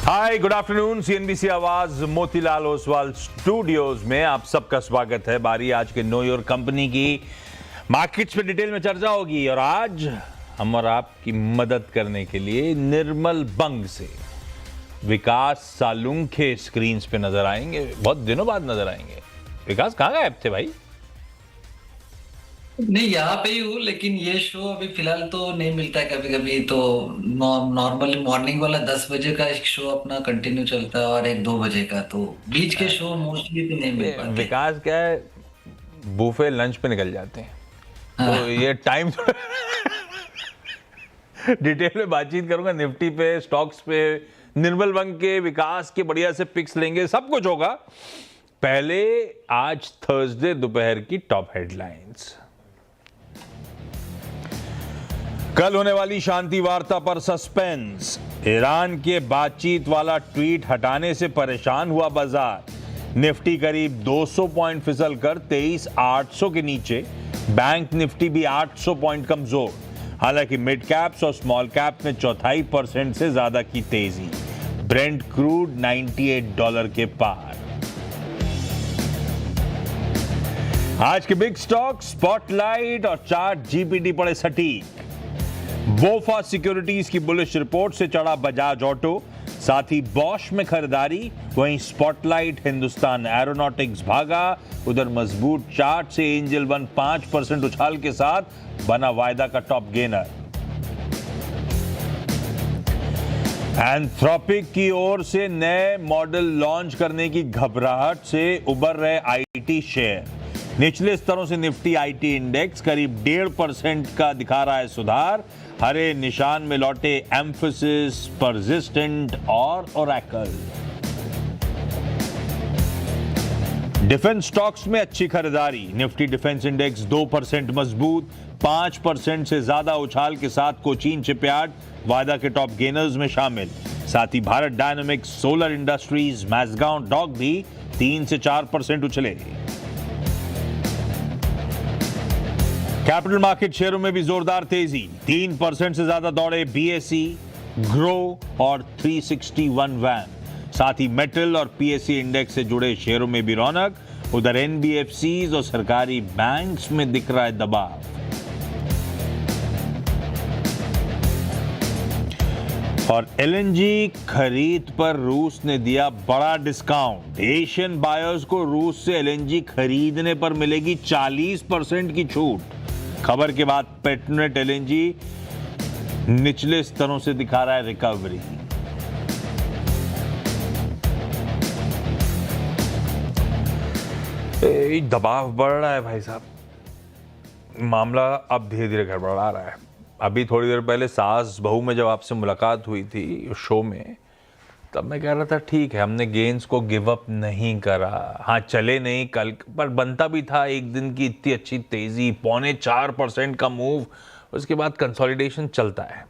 हाय, good afternoon. CNBC आवाज Motilal Oswal studios में आप सबका स्वागत है। बारी आज के नो योर कंपनी की मार्केट्स पे डिटेल में चर्चा होगी और आज हम और आपकी मदद करने के लिए निर्मल बंग से विकास सालुंखे स्क्रीन पे नजर आएंगे। बहुत दिनों बाद नजर आएंगे। विकास कहाँ गायब थे भाई? नहीं, यहाँ पे ही हूँ, लेकिन ये शो अभी फिलहाल तो नहीं मिलता है। कभी कभी तो नॉर्मली मॉर्निंग वाला 10 बजे का एक शो अपना कंटिन्यू चलता है और एक 2 बजे का, तो बीच के शो मोस्टली तो नहीं मिल पाते। विकास क्या है, बुफे लंच पे निकल जाते हैं तो हाँ। ये टाइम डिटेल में बातचीत करूंगा। निफ्टी पे, स्टॉक्स पे, निर्मल बंग के, विकास के बढ़िया से पिक्स लेंगे, सब कुछ होगा। पहले आज थर्सडे दोपहर की टॉप हेडलाइंस। कल होने वाली शांति वार्ता पर सस्पेंस। ईरान के बातचीत वाला ट्वीट हटाने से परेशान हुआ बाजार। निफ्टी करीब 200 पॉइंट फिसल कर 23,800 के नीचे। बैंक निफ्टी भी 800 पॉइंट कमजोर। हालांकि मिड कैप्स और स्मॉल कैप में 0.25% से ज्यादा की तेजी। ब्रेंट क्रूड $98 के पार। आज के बिग स्टॉक स्पॉटलाइट और चार्ट जीपीटी पड़े सटीक। वोफा सिक्योरिटीज की बुलिश रिपोर्ट से चढ़ा बजाज ऑटो, साथ ही बॉश में खरीदारी। वहीं स्पॉटलाइट हिंदुस्तान एरोनॉटिक्स भागा। उधर मजबूत चार्ट से एंजल वन 5% उछाल के साथ बना वायदा का टॉप गेनर। एंथ्रोपिक की ओर से नए मॉडल लॉन्च करने की घबराहट से उबर रहे आईटी शेयर। निचले स्तरों से निफ्टी आईटी इंडेक्स करीब 1.5% का दिखा रहा है सुधार। हरे निशान में लौटे एम्फसिस, परसिस्टेंट और ओरेकल। डिफेंस स्टॉक्स में अच्छी खरीदारी। निफ्टी डिफेंस इंडेक्स 2% मजबूत। 5% से ज्यादा उछाल के साथ कोचीन शिपयार्ड वायदा के टॉप गेनर्स में शामिल। साथ ही Bharat Dynamics, Solar Industries, Mazagon Dock भी 3 से 4% उछले। कैपिटल मार्केट शेयरों में भी जोरदार तेजी। 3% से ज्यादा दौड़े बीएसई, ग्रो और 361 वैन। साथ ही मेटल और पीएसई इंडेक्स से जुड़े शेयरों में भी रौनक। उधर एनबीएफसीज और सरकारी बैंक्स में दिख रहा है दबाव। और एलएनजी खरीद पर रूस ने दिया बड़ा डिस्काउंट। एशियन बायर्स को रूस से एलएनजी खरीदने पर मिलेगी 40% की छूट। खबर के बाद पेट्रोनेट एलएनजी निचले स्तरों से दिखा रहा है रिकवरी। दबाव बढ़ रहा है भाई साहब। मामला अब धीरे धीरे गड़बड़ा रहा है। अभी थोड़ी देर पहले सास बहू में जब आपसे मुलाकात हुई थी शो में, तब मैं कह रहा था ठीक है, हमने गेंस को गिव अप नहीं करा। हाँ, चले नहीं कल, पर बनता भी था। एक दिन की इतनी अच्छी तेजी, 0.25% का मूव, उसके बाद कंसोलिडेशन चलता है।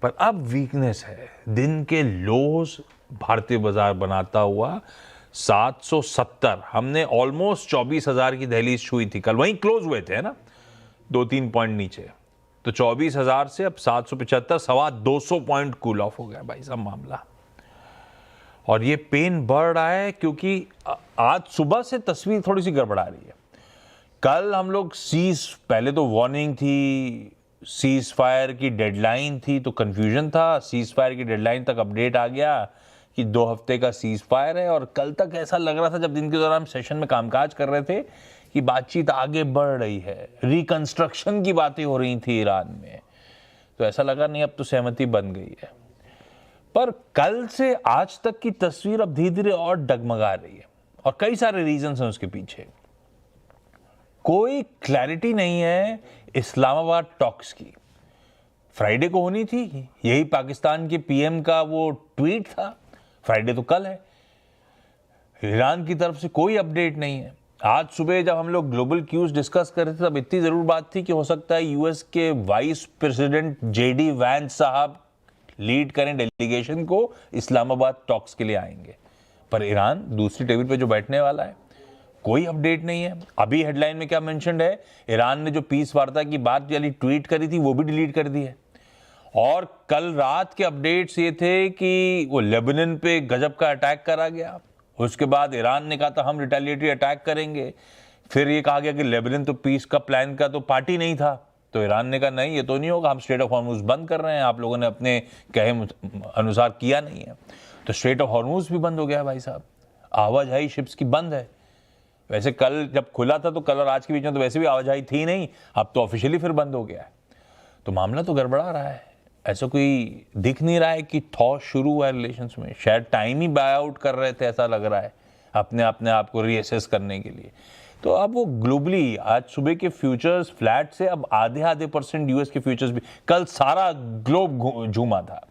पर अब वीकनेस है। दिन के लोज भारतीय बाजार बनाता हुआ 770, हमने ऑलमोस्ट 24,000 की दहलीज छुई थी कल। वहीं क्लोज हुए थे ना, 2-3 पॉइंट नीचे। तो 24,000 से अब 775, 200 पॉइंट कूल ऑफ हो गया भाई साहब मामला। और ये पेन बढ़ रहा है क्योंकि आज सुबह से तस्वीर थोड़ी सी गड़बड़ा रही है। कल हम लोग पहले तो वार्निंग थी, सीज फायर की डेडलाइन थी, तो कंफ्यूजन था। सीज फायर की डेडलाइन तक अपडेट आ गया कि 2 हफ्ते का सीज फायर है। और कल तक ऐसा लग रहा था, जब दिन के दौरान हम सेशन में कामकाज कर रहे थे, कि बातचीत आगे बढ़ रही है। रिकंस्ट्रक्शन की बातें हो रही थी ईरान में, तो ऐसा लगा नहीं अब तो सहमति बन गई है। पर कल से आज तक की तस्वीर अब धीरे धीरे और डगमगा रही है और कई सारे रीजंस हैं उसके पीछे। कोई क्लैरिटी नहीं है इस्लामाबाद टॉक्स की। फ्राइडे को होनी थी, यही पाकिस्तान के पीएम का वो ट्वीट था। फ्राइडे तो कल है। ईरान की तरफ से कोई अपडेट नहीं है। आज सुबह जब हम लोग ग्लोबल क्यूज डिस्कस कर रहे थे, तब इतनी जरूर बात थी कि हो सकता है यूएस के वाइस प्रेसिडेंट जेडी वैंस साहब लीड करें डेलीगेशन को, इस्लामाबाद टॉक्स के लिए आएंगे। पर ईरान दूसरी टेबल पे जो बैठने वाला है, कोई अपडेट नहीं है। अभी हेडलाइन में क्या मेंशन्ड है, ईरान ने जो पीस वार्ता की बात वाली ट्वीट करी थी वो भी डिलीट कर दी है। और कल रात के अपडेट्स ये थे कि वो लेबनान पे गजब का अटैक करा गया, उसके बाद ईरान ने कहा था हम रिटेलिएटरी अटैक करेंगे, फिर ये कहा गया कि लेबनान तो पीस का प्लान का तो पार्टी नहीं था, तो ईरान ने कहा नहीं ये तो नहीं होगा, हम स्ट्रेट ऑफ हॉर्मुज बंद कर रहे हैं, आप लोगों ने अपने कहे अनुसार किया नहीं है। तो स्ट्रेट ऑफ हॉर्मुज भी बंद हो गया भाई साहब, आवाजाही शिप्स की बंद है। वैसे कल जब खुला था तो कल और आज के बीच में तो वैसे भी आवाजाही थी नहीं, अब तो ऑफिशियली फिर बंद हो गया है। तो मामला तो गड़बड़ा रहा है, ऐसा कोई दिख नहीं रहा है कि थॉ शुरू हुआ है रिलेशंस में, शायद टाइम ही बाय आउट कर रहे थे ऐसा लग रहा है अपने अपने आप को रीअसेस करने के लिए। तो अब वो ग्लोबली आज सुबह के फ्यूचर्स फ्लैट से अब आधे आधे % यूएस के फ्यूचर्स भी, कल सारा ग्लोब झूमा था।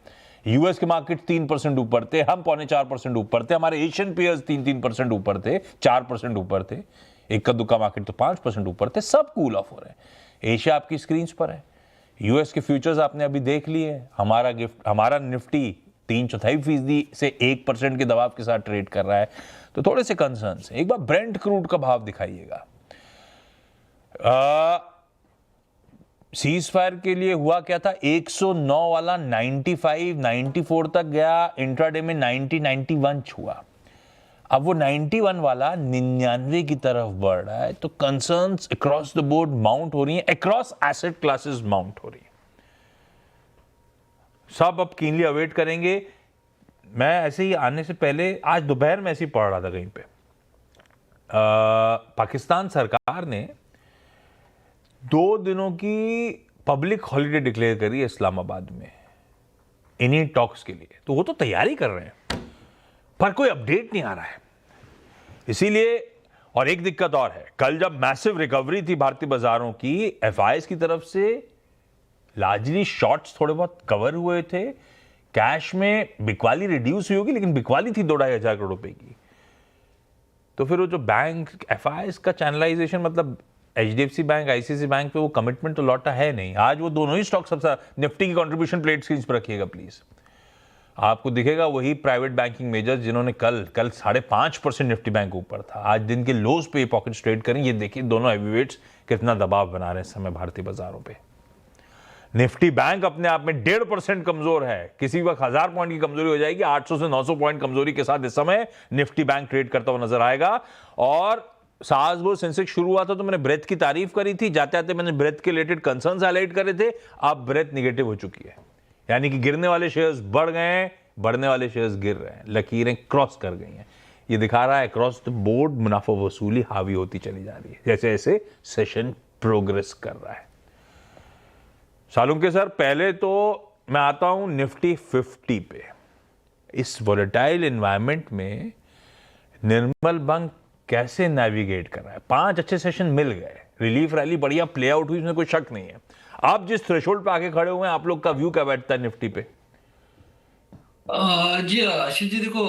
यूएस के मार्केट 3% ऊपर थे, हम 4.25% ऊपर थे, हमारे एशियन पेयर्स 3% ऊपर थे, 4% ऊपर थे, इक्का दुक्का मार्केट तो 5% ऊपर थे, सब कूल ऑफ हो रहे हैं। एशिया आपकी स्क्रीन पर है, यूएस के फ्यूचर्स आपने अभी देख लिए, हमारा निफ्टी 3/4% से 1% के दबाव के साथ ट्रेड कर रहा है, तो थोड़े से कंसर्न्स हैं। एक बार ब्रेंट क्रूड का भाव दिखाइएगा। सीज फायर के लिए हुआ क्या था, 109 वाला 95 94 तक गया, इंट्राडे में 90 91 छुआ, अब वो 91 वाला 99 की तरफ बढ़ रहा है। तो concerns across the board mount हो रही हैं, अक्रॉस एसेट क्लासेस माउंट हो रही है। सब अब कीनली अवेट करेंगे। मैं ऐसे ही आने से पहले आज दोपहर में ऐसे ही पढ़ रहा था कहीं पे, पाकिस्तान सरकार ने 2 दिनों की पब्लिक हॉलिडे डिक्लेयर करी है इस्लामाबाद में इन्हीं टॉक्स के लिए। तो वो तो तैयारी कर रहे हैं पर कोई अपडेट नहीं आ रहा है, इसीलिए। और एक दिक्कत और है, कल जब मैसिव रिकवरी थी भारतीय बाजारों की, एफआईएस की तरफ से लार्जली शॉर्ट्स थोड़े बहुत कवर हुए थे, कैश में बिकवाली रिड्यूस हुई होगी लेकिन बिकवाली थी 2-2.5 हजार करोड़ रुपए की। तो फिर वो जो बैंक एफआईएस का चैनलाइजेशन, मतलब एचडीएफसी बैंक आईसीआईसी बैंक पे वो कमिटमेंट तो लौटा है नहीं। आज वो दोनों ही स्टॉक सबसे निफ्टी की कंट्रीब्यूशन प्लेट स्क्रीन पर रखिएगा प्लीज, आपको दिखेगा वही प्राइवेट बैंकिंग मेजर्स जिन्होंने कल 5.5% निफ्टी बैंक ऊपर था, आज दिन के लोज पे पॉकेट ट्रेड करें। ये देखिए दोनों हेवीवेट्स कितना दबाव बना रहे हैं इस समय भारतीय बाजारों पे। निफ्टी बैंक अपने आप में 1.5% कमजोर है, किसी वक्त 1000 पॉइंट की कमजोरी हो जाएगी, 800 से 900 पॉइंट कमजोरी के साथ इस समय निफ्टी बैंक ट्रेड करता हुआ नजर आएगा। और सासगो सेंसेक्स शुरू हुआ था तो मैंने ब्रेथ की तारीफ करी थी, जाते आते मैंने ब्रेथ के रिलेटेड कंसर्न्स हाईलाइट करे थे, अब ब्रेथ निगेटिव हो चुकी है, यानी कि गिरने वाले शेयर्स बढ़ गए हैं, बढ़ने वाले शेयर्स गिर रहे हैं, लकीरें क्रॉस कर गई हैं। ये दिखा रहा है क्रॉस द बोर्ड मुनाफा वसूली हावी होती चली जा रही है जैसे जैसे सेशन प्रोग्रेस कर रहा है। सालुंके सर, पहले तो मैं आता हूं निफ्टी 50 पे। इस वोलेटाइल एनवायरनमेंट में निर्मल बैंक कैसे नेविगेट कर रहा है? 5 अच्छे सेशन मिल गए, रिलीफ रैली बढ़िया प्ले आउट हुई, इसमें कोई शक नहीं है। आप जिस थ्रेशोल्ड पे आके खड़े हुए हैं, आप लोग का व्यू क्या बैठता है निफ्टी पे? जी आशीष जी, देखो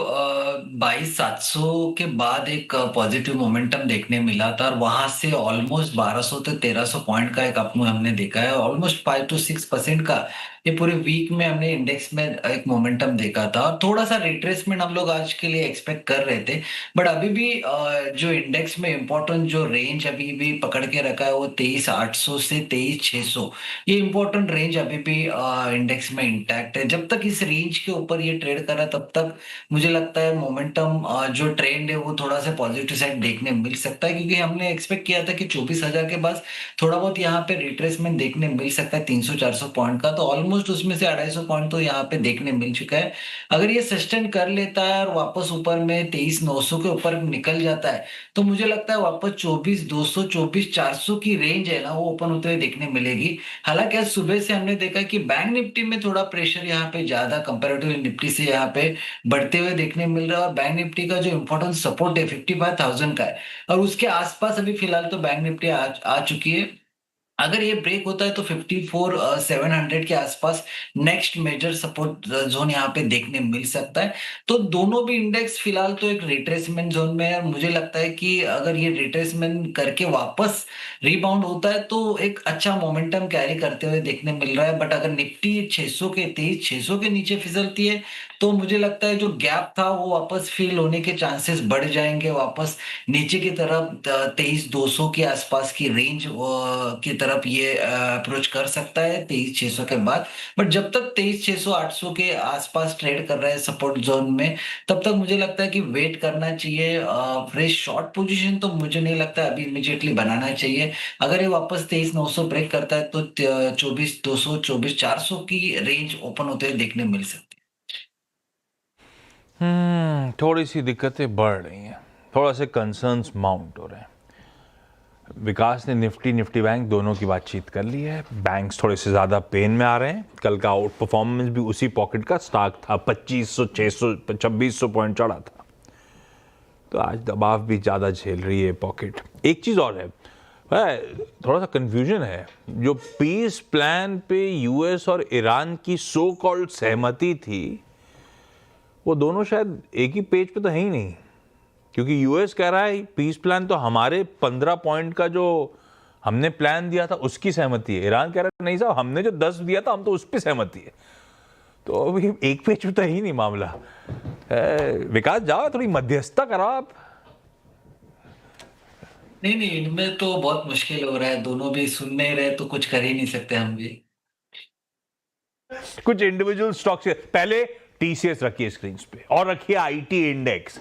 22,700 के बाद एक पॉजिटिव मोमेंटम देखने मिला था और वहां से ऑलमोस्ट 1200 से 1300 पॉइंट का एक अप मूव हमने देखा है, ऑलमोस्ट 5 to 6% का ये पूरे वीक में हमने इंडेक्स में एक मोमेंटम देखा था। और थोड़ा सा रिट्रेसमेंट हम लोग आज के लिए एक्सपेक्ट कर रहे थे, बट अभी भी जो इंडेक्स में इंपॉर्टेंट जो रेंज अभी भी पकड़ के रखा है वो 23,800 से 23,600, ये इंपॉर्टेंट रेंज अभी भी इंडेक्स में इंटैक्ट है। जब तक इस रेंज के ऊपर ये ट्रेड कर रहा है तब तक मुझे लगता है मोमेंटम जो ट्रेंड है वो थोड़ा सा पॉजिटिव साइड देखने मिल सकता है, क्योंकि हमने एक्सपेक्ट किया था कि 24,000 के बाद थोड़ा बहुत यहाँ पे रिट्रेसमेंट देखने मिल सकता है 300-400 पॉइंट का, तो ऑलमोस्ट उसमें से 250 पॉइंट तो यहाँ पे देखने मिल चुका है। अगर ये सस्टेन कर लेता है और वापस ऊपर में 23,900 के ऊपर निकल जाता है तो मुझे लगता है वापस 24,200 24,400 की रेंज है ना वो ओपन होते हुए देखने मिलेगी। हालांकि आज सुबह से हमने देखा कि बैंक निफ्टी में थोड़ा प्रेशर यहाँ पे ज्यादा कंपैरेटिवली निफ्टी से यहाँ पे बढ़ते हुए देखने मिल रहा है, और बैंक निफ्टी का जो इंपॉर्टेंट सपोर्ट है 55,000 का है और उसके आसपास अभी फिलहाल तो बैंक निफ्टी आ चुकी है। अगर ये ब्रेक होता है तो 54,700 के आसपास नेक्स्ट मेजर सपोर्ट जोन यहाँ पे देखने मिल सकता है। तो दोनों भी इंडेक्स फिलहाल तो एक रिट्रेसमेंट जोन में है और मुझे लगता है कि अगर ये रिट्रेसमेंट करके वापस रिबाउंड होता है तो एक अच्छा मोमेंटम कैरी करते हुए देखने मिल रहा है। बट अगर निफ्टी 600 के 23,600 के नीचे फिसलती है तो मुझे लगता है जो गैप था वो वापस फिल होने के चांसेस बढ़ जाएंगे, वापस नीचे की तरफ 23,200 के आसपास की रेंज की तरफ ये अप्रोच कर सकता है 23,600 के बाद। बट जब तक 23,600 800 के आसपास ट्रेड कर रहा है सपोर्ट जोन में, तब तक मुझे लगता है कि वेट करना चाहिए। फ्रेश शॉर्ट पोजीशन तो मुझे नहीं लगता अभी इमीडिएटली बनाना चाहिए। अगर ये वापस 23,900 ब्रेक करता है तो 24,200 24,400 की रेंज ओपन होते हुए देखने मिल सकती है। थोड़ी सी दिक्कतें बढ़ रही हैं, थोड़ा से कंसर्न्स माउंट हो रहे हैं। विकास ने निफ्टी बैंक दोनों की बातचीत कर ली है। बैंक्स थोड़े से ज़्यादा पेन में आ रहे हैं। कल का आउट परफॉर्मेंस भी उसी पॉकेट का स्टॉक था, 2500 600 2600 पॉइंट चढ़ा था, तो आज दबाव भी ज़्यादा झेल रही है पॉकेट। एक चीज़ और है, थोड़ा सा कंफ्यूजन है। जो पीस प्लान पे यूएस और ईरान की सो कॉल्ड सहमति थी, वो दोनों शायद एक ही पेज पे तो है ही नहीं, क्योंकि यूएस कह रहा है पीस प्लान तो हमारे 15 पॉइंट का जो हमने प्लान दिया था उसकी सहमति है। ईरान कह रहा है नहीं साहब, हमने जो 10 दिया था हम तो उस पर सहमति है। तो अभी एक पेज पे तो है ही नहीं मामला। विकास जाओ, थोड़ी मध्यस्थता करो आप। नहीं नहीं, इनमें तो बहुत मुश्किल हो रहा है, दोनों भी सुन नहीं रहे तो कुछ कर ही नहीं सकते हम भी। कुछ इंडिविजुअल स्टॉक्स पहले टीसीएस रखिए स्क्रीन पे और रखिए आईटी इंडेक्स।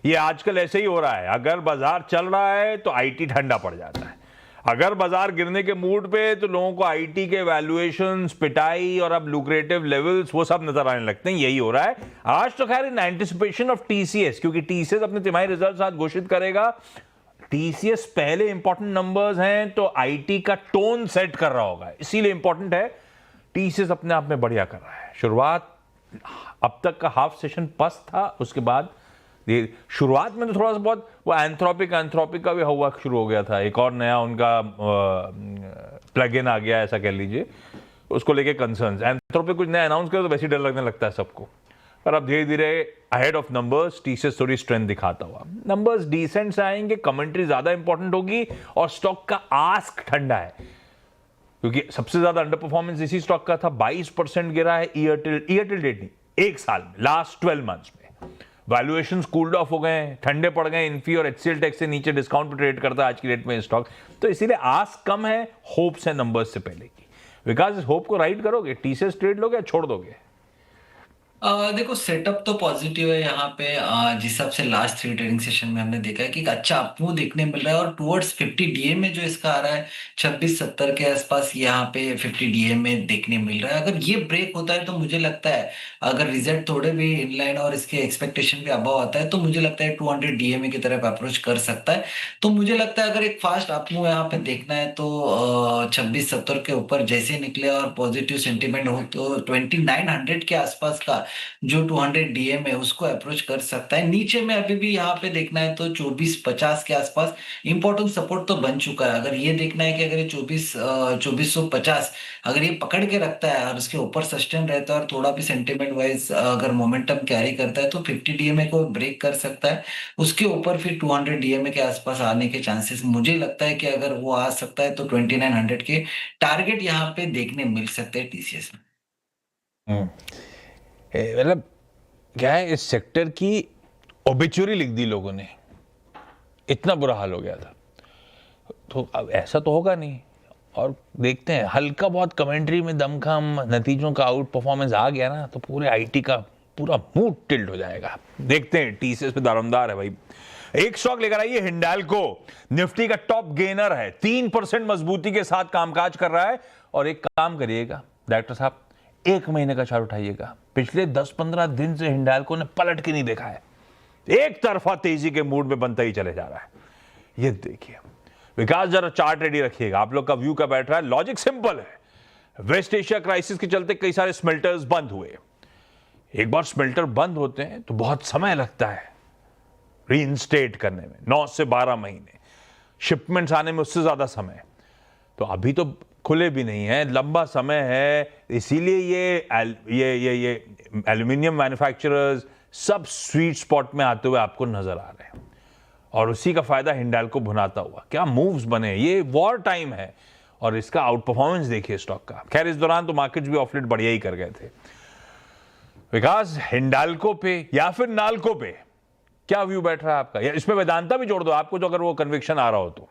ये आजकल ऐसे ही हो रहा है, अगर बाजार चल रहा है तो आईटी ठंडा पड़ जाता है, अगर बाजार गिरने के मूड पे तो लोगों को आईटी के वैल्यूएशंस, पिटाई और अब लुक्रेटिव लेवल्स वो सब नजर आने लगते हैं। यही हो रहा है आज तो खैर इन एंटिसिपेशन ऑफ टीसीएस, क्योंकि टीसीएस अपने तिमाही रिजल्ट आज घोषित करेगा। टीसीएस पहले इंपॉर्टेंट नंबर्स हैं तो आईटी का टोन सेट कर रहा होगा, इसीलिए इंपॉर्टेंट है। टीसीएस अपने आप में बढ़िया कर रहा है। शुरुआत अब तक का हाफ सेशन पस्त था, उसके बाद शुरुआत में तो थोड़ा सा बहुत वो एंथ्रोपिक का भी हुआ शुरू हो गया था। एक और नया उनका प्लग इन आ गया, ऐसा कह लीजिए, उसको लेके कंसर्न्स। एंथ्रोपिक कुछ नया अनाउंस करे तो वैसे ही डर लगने लगता है सबको, पर अब धीरे धीरे अहेड ऑफ नंबर्स टीसीएस थोड़ी स्ट्रेंथ दिखाता हुआ। नंबर्स डिसेंट से आएंगे, कमेंट्री ज्यादा इंपॉर्टेंट होगी और स्टॉक का आस्क ठंडा है, क्योंकि सबसे ज्यादा अंडर परफॉर्मेंस इसी स्टॉक का था। 22% गिरा है ईयर टिल डेट नहीं, एक साल में, लास्ट 12 मंथ्स में। वैल्यूएशंस कूल्ड ऑफ हो गए, ठंडे पड़ गए। इन्फी और एचसीएल टैक्स से नीचे डिस्काउंट पे ट्रेड करता है आज की डेट में स्टॉक, तो इसीलिए आस्क कम है, होप्स है नंबर्स से पहले की। विकास, इस होप को राइड करोगे? टीसीएस ट्रेड लोगे या छोड़ दोगे? देखो, सेटअप तो पॉजिटिव है यहाँ पे। जिस हिसाब से लास्ट 3 ट्रेडिंग सेशन में हमने देखा है कि एक अच्छा अपमूव देखने मिल रहा है, और टुवर्ड्स 50 डीए में जो इसका आ रहा है 2670 के आसपास, यहाँ पे 50 डीए में देखने मिल रहा है। अगर ये ब्रेक होता है तो मुझे लगता है, अगर रिजल्ट थोड़े भी इनलाइन और इसके एक्सपेक्टेशन के अबव आता है, तो मुझे लगता है 200 डीएमए की तरफ अप्रोच कर सकता है। तो मुझे लगता है अगर एक फास्ट अपमूव यहाँ पे देखना है तो 2670 के ऊपर जैसे निकले और पॉजिटिव सेंटिमेंट हो तो 2900 के आसपास का जो 200 डीएम है उसको अप्रोच कर सकता है। नीचे में अभी भी यहाँ पे देखना है तो 2450 के आसपास इंपॉर्टेंट सपोर्ट तो बन चुका है। अगर ये देखना है कि अगर ये 2450 अगर ये पकड़ के रखता है और उसके ऊपर सस्टेन रहता है और थोड़ा भी सेंटिमेंट वाइज अगर मोमेंटम कैरी करता है तो 50 डीएमए को ब्रेक कर सकता है। उसके ऊपर फिर 200 डीएमए के आसपास आने के चांसेस मुझे लगता है कि अगर वो आ सकता है तो 2900 के टारगेट यहाँ पे देखने मिल सकते हैं टीसीएस में। मतलब क्या है, इस सेक्टर की ओबिचुरी लिख दी लोगों ने, इतना बुरा हाल हो गया था। तो अब ऐसा तो होगा नहीं, और देखते हैं हल्का बहुत कमेंट्री में दमखम, नतीजों का आउट परफॉर्मेंस आ गया ना तो पूरे आईटी का पूरा मूड टिल्ट हो जाएगा। देखते हैं, टीसीएस पे दारोमदार है भाई। एक स्टॉक लेकर आइए, हिंडाल्को, निफ्टी का टॉप गेनर है, 3% मजबूती के साथ कामकाज कर रहा है। और एक काम करिएगा डायरेक्टर साहब, 1 महीने का चार्ट उठाइएगा, पिछले 10-15 दिन से हिंडाल्को ने पलट के नहीं देखा है, एक तरफा तेजी के मूड में बनता ही चले जा रहा है। ये देखिए विकास, जरा चार्ट रेडी रखिएगा, आप लोग का व्यू का बैठ रहा है। लॉजिक सिंपल है, वेस्ट एशिया क्राइसिस के चलते कई सारे स्मेल्टर्स बंद हुए। एक बार स्मेल्टर बंद होते हैं तो बहुत समय लगता है रीइंस्टेट करने में, 9 से 12 महीने, शिपमेंट्स आने में उससे ज्यादा समय। तो अभी तो खुले भी नहीं है, लंबा समय है, इसीलिए ये एल्यूमिनियम मैन्युफैक्चरर्स सब स्वीट स्पॉट में आते हुए आपको नजर आ रहे हैं, और उसी का फायदा हिंडाल्को भुनाता हुआ। क्या मूव्स बने, ये वॉर टाइम है, और इसका आउट परफॉर्मेंस देखिए स्टॉक का। खैर इस दौरान तो मार्केट्स भी ऑफलेट बढ़िया ही कर गए थे। विकास, हिंडाल्को पे या फिर नाल्को पे क्या व्यू बैठ रहा है आपका, या इसमें वेदांता भी जोड़ दो आपको, जो अगर वो कन्विक्शन आ रहा हो तो।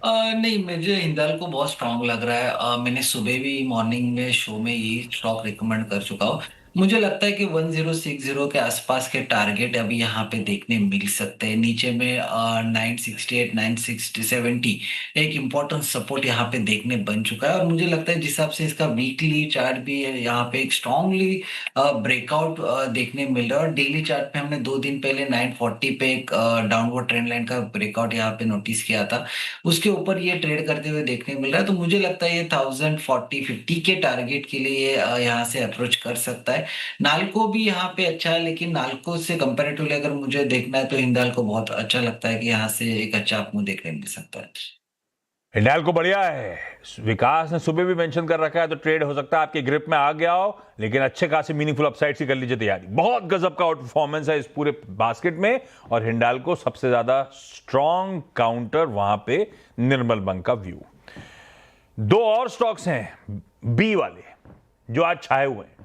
नहीं, मुझे हिंदाल्को बहुत स्ट्रांग लग रहा है। मैंने सुबह भी मॉर्निंग में शो में यही स्टॉक रिकमेंड कर चुका हूँ। मुझे लगता है कि 1060 के आसपास के टारगेट अभी यहाँ पे देखने मिल सकते हैं। नीचे में 968 960 70 एक इम्पोर्टेंट सपोर्ट यहाँ पे देखने बन चुका है। और मुझे लगता है जिस हिसाब से इसका वीकली चार्ट भी है, यहाँ पे एक स्ट्रांगली ब्रेकआउट देखने मिल रहा है। और डेली चार्ट पे हमने 2 दिन पहले 940 पे एक डाउनवर्ड ट्रेंड लाइन का ब्रेकआउट यहाँ पे नोटिस किया था। उसके ऊपर ये ट्रेड करते हुए देखने मिल रहा है। तो मुझे लगता है ये 1040-50 के टारगेट के लिए ये यहाँ से अप्रोच कर सकता है। नाल्को भी यहाँ पे अच्छा है, लेकिन नाल्को से कंपैरेटिवली अगर मुझे देखना है तो हिंदाल्को बहुत अच्छा लगता है कि यहाँ से एक अच्छा आपको देखने मिल सकता है। हिंडाल्को बढ़िया है। विकास ने सुबह भी मेंशन कर रखा है, तो ट्रेड हो सकता है आपके ग्रिप में आ गया हो, लेकिन अच्छे खासे मीनिंगफुल अपसाइड की कर लीजिए तैयारी। बहुत गजब का आउट परफॉर्मेंस है इस पूरे बास्केट में, और हिंडाल्को सबसे ज्यादा स्ट्रॉन्ग काउंटर वहां पे निर्मल बंक का व्यू। दो और स्टॉक्स हैं बी वाले जो आज छाए हुए हैं,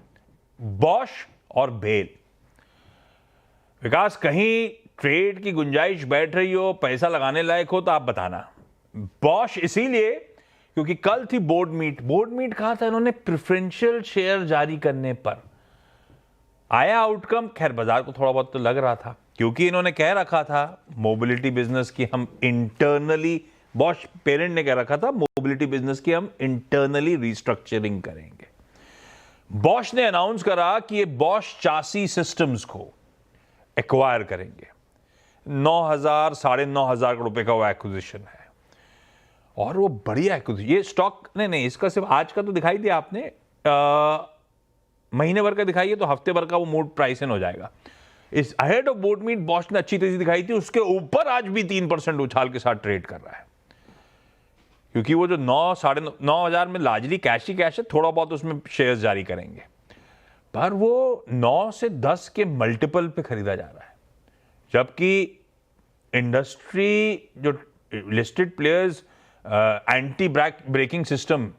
बॉश और बेल। विकास, कहीं ट्रेड की गुंजाइश बैठ रही हो, पैसा लगाने लायक हो, तो आप बताना। बॉश इसीलिए क्योंकि कल थी बोर्ड मीट कहा था इन्होंने प्रेफरेंशियल शेयर जारी करने पर। आया आउटकम, खैर बाजार को थोड़ा बहुत तो लग रहा था, क्योंकि इन्होंने कह रखा था मोबिलिटी बिजनेस की हम इंटरनली, बॉश पेरेंट ने कह रखा था मोबिलिटी बिजनेस की हम इंटरनली रिस्ट्रक्चरिंग करेंगे। बॉश ने अनाउंस करा कि ये बॉश चासी सिस्टम्स को एक्वायर करेंगे। 9,000 9,500 करोड़ रुपए का वो एक्विजिशन है, और वो बढ़िया एक्विजिशन। ये स्टॉक नहीं, इसका सिर्फ आज का तो दिखाई दिया आपने, महीने भर का दिखाइए तो हफ्ते भर का वो मूड प्राइस इन हो जाएगा। इस ahead of board meet Bosch ने अच्छी तेजी दिखाई थी, उसके ऊपर आज भी 3% उछाल के साथ ट्रेड कर रहा है, क्योंकि वो जो 9 9,500 में लार्जली कैश ही कैश है, थोड़ा बहुत उसमें शेयर्स जारी करेंगे, पर वो 9 से 10 के मल्टीपल पे खरीदा जा रहा है। जबकि इंडस्ट्री जो listed players anti braking system,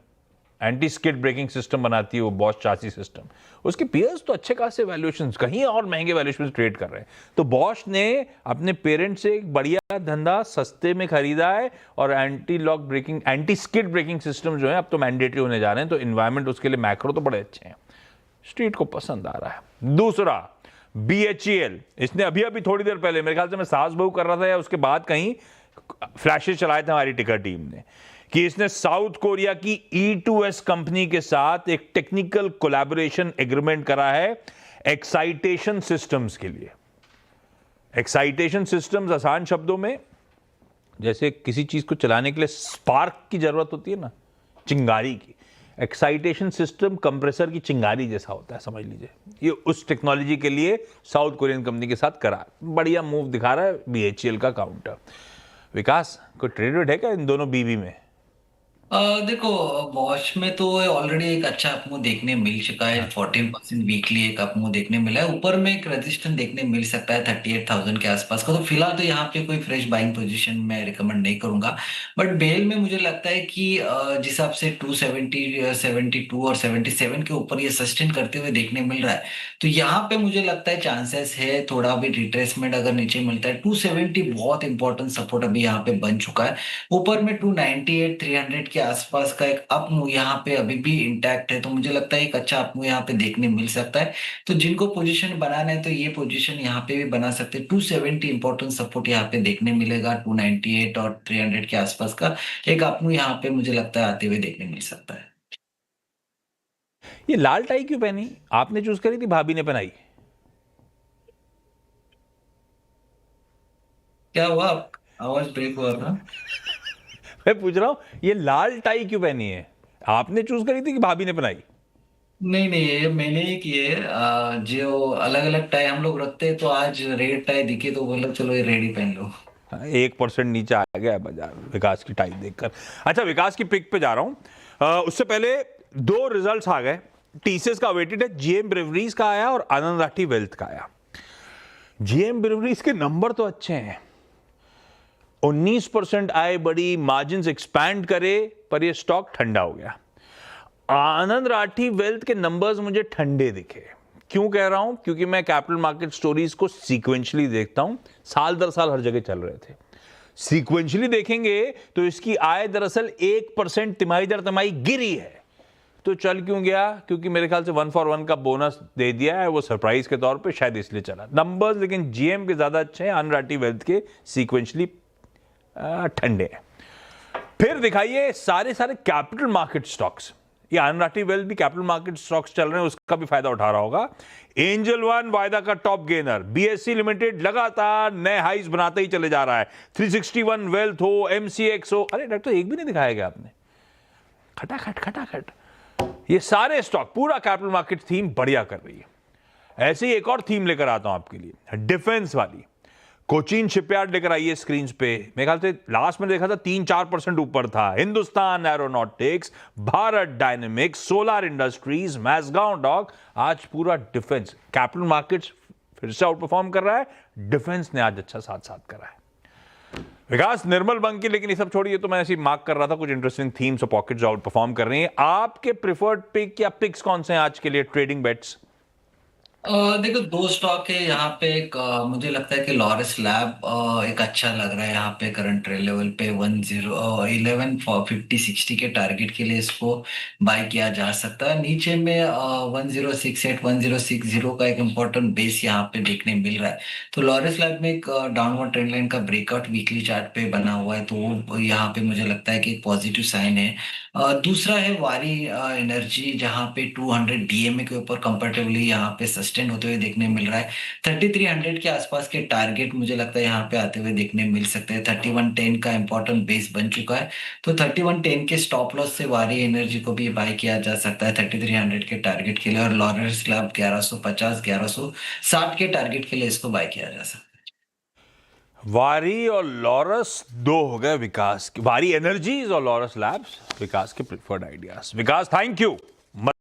anti skid braking system बनाती है वो बॉश चासी सिस्टम, उसके पीयर्स तो अच्छे खासे वैल्यूएशंस, कहीं और महंगे वैल्यूएशंस ट्रेड कर रहे हैं। तो बॉश ने अपने पेरेंट से एक बढ़िया धंधा सस्ते में खरीदा है, और anti lock braking, anti skid braking system जो है अब तो मैंडेटरी होने जा रहे हैं, तो इन्वायरमेंट उसके लिए मैक्रो तो बड़े अच्छे हैं, स्ट्रीट को पसंद आ रहा है। दूसरा BHEL, इसने अभी अभी थोड़ी देर पहले, मेरे ख्याल से मैं सास बहू कर रहा था या उसके बाद कहीं फ्लैशेस चलाए थे हमारी टिकर टीम ने, कि इसने साउथ कोरिया की E2S कंपनी के साथ एक टेक्निकल कोलैबोरेशन एग्रीमेंट करा है एक्साइटेशन सिस्टम्स के लिए। एक्साइटेशन सिस्टम्स आसान शब्दों में, जैसे किसी चीज को चलाने के लिए स्पार्क की जरूरत होती है ना, चिंगारी की, एक्साइटेशन सिस्टम कंप्रेसर की चिंगारी जैसा होता है, समझ लीजिए। ये उस टेक्नोलॉजी के लिए साउथ कोरियन कंपनी के साथ करा, बढ़िया मूव दिखा रहा है BHEL का काउंटर। विकास, कोई ट्रेड है क्या इन दोनों बीवी में? देखो, वॉच में तो ऑलरेडी एक अच्छा अपमूव देखने मिल चुका है। 14% वीकली एक अपमूव देखने मिला है। ऊपर में एक रेजिस्टेंस देखने मिल सकता है 38,000 के आसपास का। तो फिलहाल तो यहाँ पे कोई फ्रेश बाइंग पोजीशन मैं रिकमेंड नहीं करूंगा। बट बेल में मुझे लगता है कि जिस हिसाब से 270, 72 और 77 के ऊपर ये सस्टेन करते हुए देखने मिल रहा है, तो यहाँ पे मुझे लगता है चांसेस है थोड़ा भी रिट्रेसमेंट अगर नीचे मिलता है। 270 बहुत इंपॉर्टेंट सपोर्ट अभी यहाँ पे बन चुका है। ऊपर में 298 300 के आसपास का एक अप मूव यहाँ पे अभी भी इंटैक्ट है। तो मुझे लगता है एक अच्छा अप मूव यहाँ पे देखने मिल सकता है। तो जिनको पोजीशन बनाना है तो ये पोजीशन यहाँ पे भी बना सकते हैं। 270 इंपॉर्टेंट सपोर्ट यहाँ पे देखने मिलेगा। 298 और 300 के आसपास का एक अप मूव यहाँ पे मुझे लगता है आते हुए देखने मिल सकता है। ये लाल टाई क्यों पहनी? आपने चूज करी थी, भाभी ने पहनाई? क्या हुआ? आवाज ब्रेक हुआ था। मैं पूछ रहा हूं ये लाल टाई क्यों पहनी है? आपने चूज करी थी कि भाभी ने पहनाई? नहीं नहीं, ये मैंने ही किए। जो अलग अलग टाई हम लोग रखते हैं, तो आज रेड टाई दिखे तो बोला चलो ये रेड ही पहन लो। 1% नीचे आ गया है बाजार विकास की टाइप देखकर। अच्छा, विकास की पिक पे जा रहा हूं। उससे पहले दो रिजल्ट्स आ गए। TCS का अवेटेड है, GM ब्रेवरीज का आया और आनंद राठी वेल्थ का आया। GM ब्रेवरीज के नंबर तो अच्छे हैं, 19% आए, बड़ी मार्जिन एक्सपैंड करे, पर ये स्टॉक ठंडा हो गया। आनंद राठी वेल्थ के नंबर्स मुझे ठंडे दिखे। क्यों कह रहा हूं? क्योंकि मैं कैपिटल मार्केट स्टोरीज को सीक्वेंशियली देखता हूं, साल दर साल हर जगह चल रहे थे। सीक्वेंशियली देखेंगे तो इसकी आय दरअसल 1% तिमाही दर तिमाही गिरी है। तो चल क्यों गया? क्योंकि मेरे ख्याल से 1 for 1 का बोनस दे दिया है, वो सरप्राइज के तौर पे शायद इसलिए चला। नंबर्स लेकिन जीएम के ज्यादा अच्छे हैं, अनराटी वेल्थ के सीक्वेंशली ठंडे हैं। फिर दिखाइए सारे कैपिटल मार्केट स्टॉक्स, ये अनराटी वेल्थ भी कैपिटल मार्केट स्टॉक्स चल रहे हैं, उसका भी फायदा उठा रहा होगा। एंजल वन वायदा का टॉप गेनर, बीएससी लिमिटेड लगातार नए हाइज बनाते ही चले जा रहा है। 361 वेल्थ हो, एमसीएक्स हो, अरे डॉक्टर एक भी नहीं दिखाया गया आपने, खटाखट। ये सारे स्टॉक, पूरा कैपिटल मार्केट थीम बढ़िया कर रही है। ऐसे ही एक और थीम लेकर आता हूं आपके लिए, डिफेंस वाली। कोचीन शिपयार्ड लेकर आइए स्क्रीन पे। मेरे ख्याल से लास्ट में देखा था 3-4% ऊपर था। Hindustan Aeronautics, Bharat Dynamics, Solar Industries, Mazagon Dock, आज पूरा डिफेंस। कैपिटल मार्केट्स फिर से आउट परफॉर्म कर रहा है, डिफेंस ने आज अच्छा साथ करा है। विकास निर्मल बंकी, लेकिन ये सब छोड़िए, तो मैं ऐसी मार्क कर रहा था कुछ इंटरेस्टिंग थीम्स और पॉकेट्स आउट परफॉर्म कर रही हैं। आपके प्रिफर्ड पिक या पिक्स कौन से हैं आज के लिए ट्रेडिंग बेट्स? देखो, दो स्टॉक है यहाँ पे। एक मुझे लगता है कि लॉरस लैब एक अच्छा लग रहा है यहाँ पे करंट ट्रेड लेवल पे 11 50 के टारगेट के लिए इसको बाय किया जा सकता है। नीचे में 1068 1060 का एक इम्पोर्टेंट बेस यहाँ पे देखने मिल रहा है। तो लॉरस लैब में एक डाउनवर्ड ट्रेंड लाइन का ब्रेकआउट वीकली चार्ट पे बना हुआ है, तो वो यहाँ पे मुझे लगता है कि एक पॉजिटिव साइन है। दूसरा है वारी एनर्जी, जहाँ पे 200 डीएमए के ऊपर कंफर्टेबली यहाँ पे सस्टेन होते हुए देखने मिल रहा है। 3300 के आसपास के टारगेट मुझे लगता है यहाँ पे आते हुए देखने मिल सकते हैं। 3110 का इंपॉर्टेंट बेस बन चुका है, तो 3110 के स्टॉप लॉस से वारी एनर्जी को भी बाय किया जा सकता है 3300 के टारगेट के लिए। और लॉरेंस क्लब 1150 1160 के टारगेट के लिए इसको बाय किया जा सकता है। वारी और लॉरस दो हो गए विकास की, वारी एनर्जीज और लॉरस लैब्स विकास के preferred ideas. Vikas thank you.